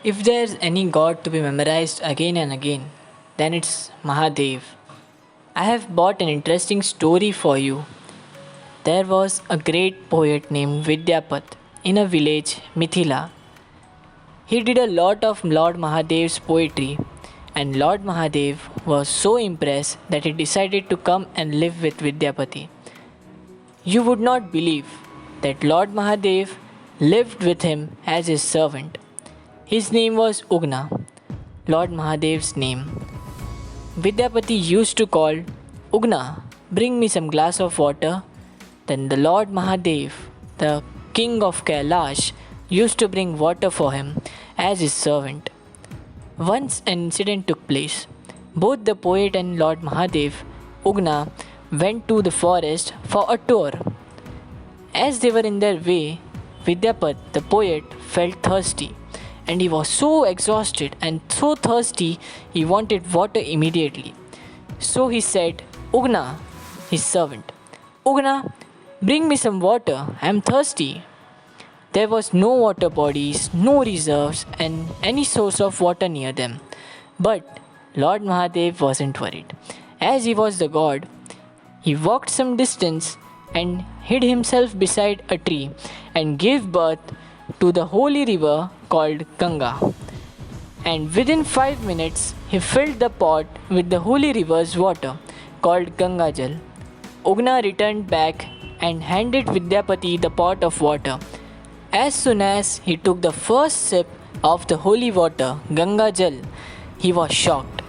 If there's any god to be memorized again and again, then it's Mahadev. I have bought an interesting story for you. There was a great poet named Vidyapat in a village, Mithila. He did a lot of Lord Mahadev's poetry, and Lord Mahadev was so impressed that he decided to come and live with Vidyapati. You would not believe that Lord Mahadev lived with him as his servant. His name was Ugna, Lord Mahadev's name. Vidyapati used to call, Ugna, bring me some glass of water. Then the Lord Mahadev, the king of Kailash, used to bring water for him as his servant. Once an incident took place. Both the poet and Lord Mahadev, Ugna, went to the forest for a tour. As they were in their way, Vidyapat, the poet, felt thirsty, and he was so exhausted and so thirsty he wanted water immediately. So he said, Ugna, his servant, Ugna, bring me some water, I am thirsty. There was no water bodies, no reserves, and any source of water near them. But Lord Mahadev wasn't worried. As he was the god, he walked some distance and hid himself beside a tree and gave birth to the holy river called Ganga. And within 5 minutes, he filled the pot with the holy river's water called Ganga Jal. Ugna returned back and handed Vidyapati the pot of water. As soon as he took the first sip of the holy water, Ganga Jal, he was shocked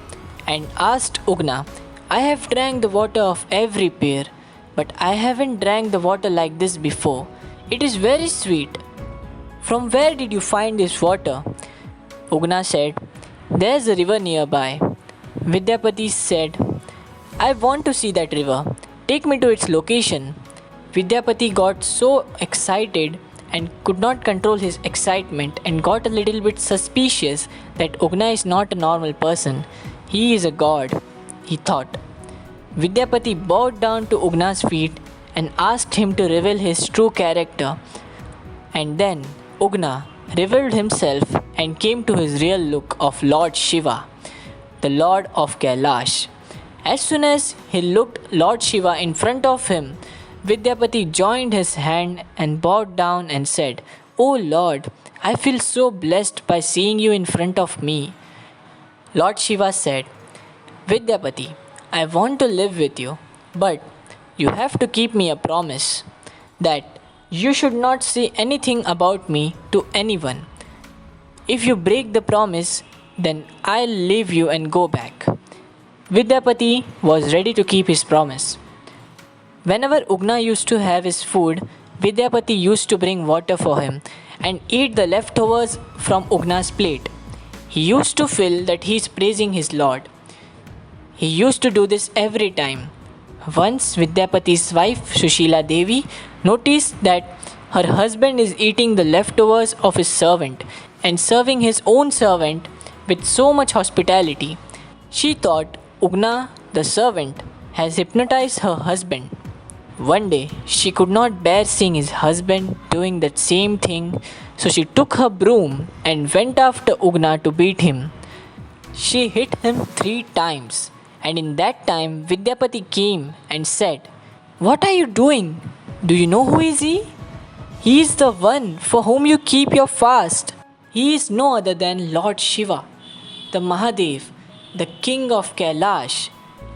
and asked Ugna, I have drank the water of every peer, but I haven't drank the water like this before. It is very sweet. From where did you find this water? Ugna said, There's a river nearby. Vidyapati said, I want to see that river. Take me to its location. Vidyapati got so excited and could not control his excitement and got a little bit suspicious that Ugna is not a normal person. He is a god, he thought. Vidyapati bowed down to Ugna's feet and asked him to reveal his true character. And then Ugna revealed himself and came to his real look of Lord Shiva, the Lord of Kailash. As soon as he looked Lord Shiva in front of him, Vidyapati joined his hand and bowed down and said, O Lord, I feel so blessed by seeing you in front of me. Lord Shiva said, Vidyapati, I want to live with you, but you have to keep me a promise that you should not say anything about me to anyone. If you break the promise, then I'll leave you and go back. Vidyapati was ready to keep his promise. Whenever Ugna used to have his food, Vidyapati used to bring water for him and eat the leftovers from Ugna's plate. He used to feel that he is praising his Lord. He used to do this every time. Once Vidyapati's wife Sushila Devi noticed that her husband is eating the leftovers of his servant and serving his own servant with so much hospitality. She thought Ugna, the servant, has hypnotized her husband. One day, she could not bear seeing his husband doing that same thing, so she took her broom and went after Ugna to beat him. She hit him 3 times, and in that time Vidyapati came and said, What are you doing? Do you know who is he? He is the one for whom you keep your fast. He is no other than Lord Shiva, the Mahadev, the king of Kailash.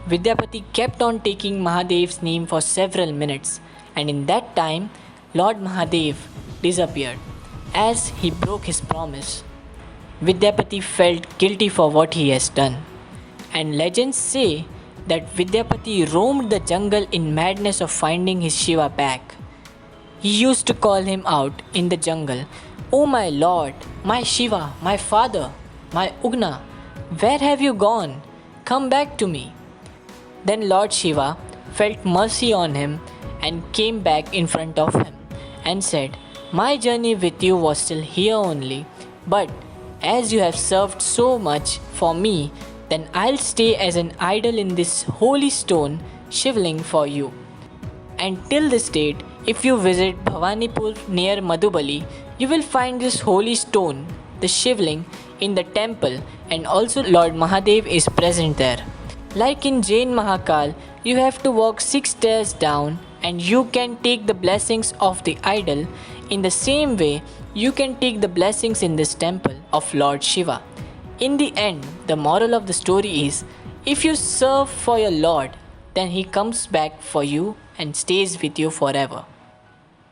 Vidyapati kept on taking Mahadev's name for several minutes, and in that time, Lord Mahadev disappeared as he broke his promise. Vidyapati felt guilty for what he has done, and legends say that Vidyapati roamed the jungle in madness of finding his Shiva back. He used to call him out in the jungle, Oh my Lord, my Shiva, my father, my Ugna, where have you gone? Come back to me. Then Lord Shiva felt mercy on him and came back in front of him and said, My journey with you was still here only, but as you have served so much for me, then I'll stay as an idol in this holy stone shivling for you. And till this date, if you visit Bhavanipur near Madhubali, you will find this holy stone, the shivling, in the temple, and also Lord Mahadev is present there. Like in Jain Mahakal, you have to walk 6 stairs down and you can take the blessings of the idol. In the same way, you can take the blessings in this temple of Lord Shiva. In the end, the moral of the story is, if you serve for your Lord, then He comes back for you and stays with you forever.